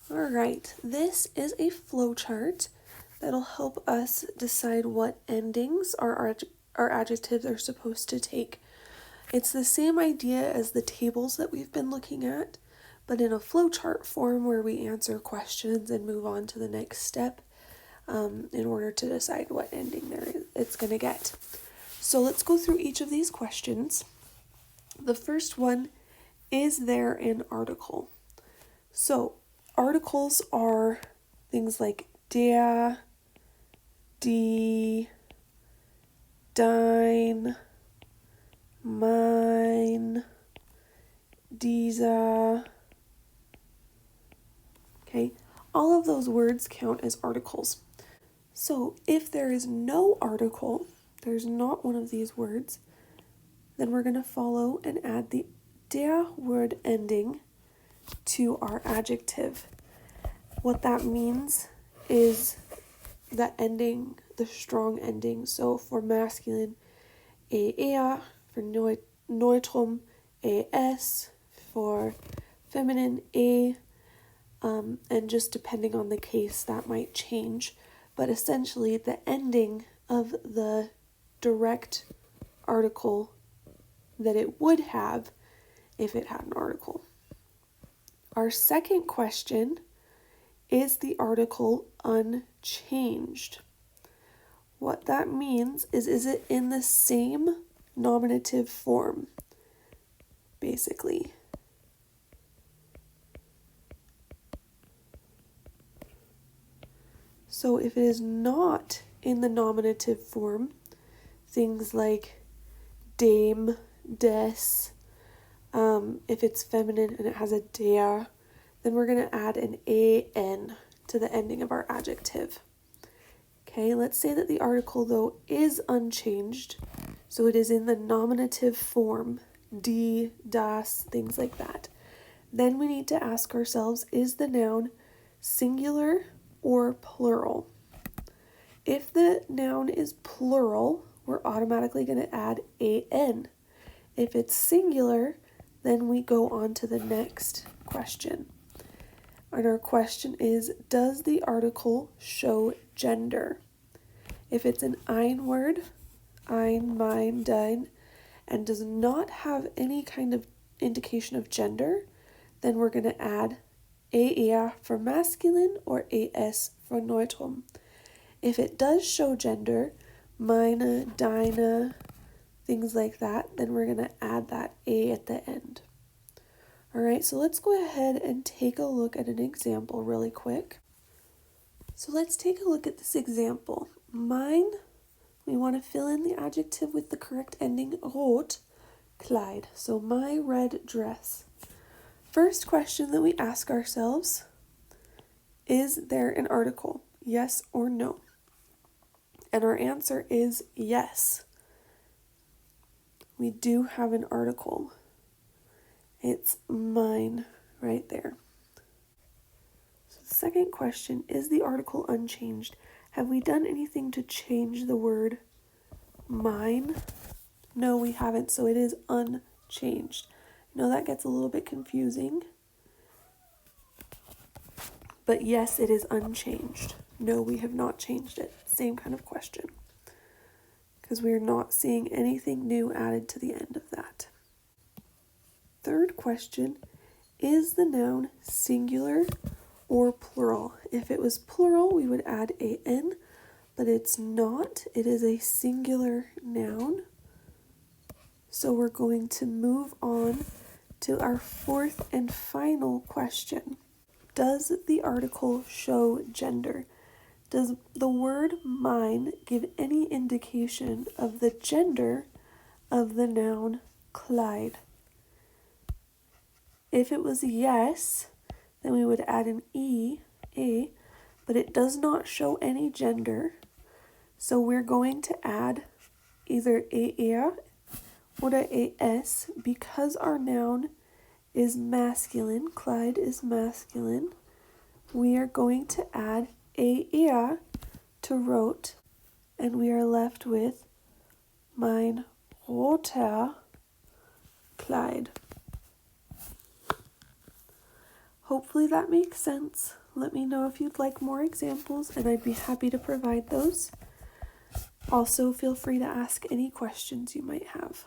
All right, this is a flowchart that'll help us decide what endings our adjectives are supposed to take. It's the same idea as the tables that we've been looking at, but in a flowchart form where we answer questions and move on to the next step in order to decide what ending it's going to get. So let's go through each of these questions. The first one, is there an article? So articles are things like der, die, dein, mein, dieser. Okay, all of those words count as articles. So if there is no article, there's not one of these words, then we're going to follow and add the der word ending to our adjective. What that means is that ending, the strong ending. So for masculine, er, for neutrum, es, for feminine, e, and just depending on the case, that might change. But essentially, the ending of the direct article that it would have if it had an article. Our second question, is the article unchanged? What that means is it in the same nominative form, basically? So if it is not in the nominative form, things like dem, des, if it's feminine and it has a der, then we're going to add an an to the ending of our adjective. Okay, let's say that the article, though, is unchanged, so it is in the nominative form, die, das, things like that. Then we need to ask ourselves, is the noun singular or plural? If the noun is plural, we're automatically going to add an. If it's singular, then we go on to the next question. And our question is, does the article show gender? If it's an ein word, ein, mein, dein, and does not have any kind of indication of gender, then we're going to add er for masculine or as for neutrum. If it does show gender, meine, deine, things like that, then we're going to add that a at the end. All right, so let's go ahead and take a look at an example really quick. So let's take a look at this example. Mein, we want to fill in the adjective with the correct ending, rot, Kleid. So my red dress. First question that we ask ourselves, is there an article? Yes or no? And our answer is yes. We do have an article. It's mine right there. So the second question, is the article unchanged? Have we done anything to change the word mine? No, we haven't, so it is unchanged. I know that gets a little bit confusing, but yes, it is unchanged. No, we have not changed it. Same kind of question, because we are not seeing anything new added to the end of that. Third question, is the noun singular or plural? If it was plural, we would add an, but it's not. It is a singular noun. So we're going to move on to our fourth and final question. Does the article show gender? Does the word mine give any indication of the gender of the noun Kleid? If it was yes, then we would add an a, but it does not show any gender. So we're going to add either er or as, because our noun is masculine, Kleid is masculine, we are going to add er to rot, and we are left with mein roter Kleid. Hopefully that makes sense. Let me know if you'd like more examples, and I'd be happy to provide those. Also, feel free to ask any questions you might have.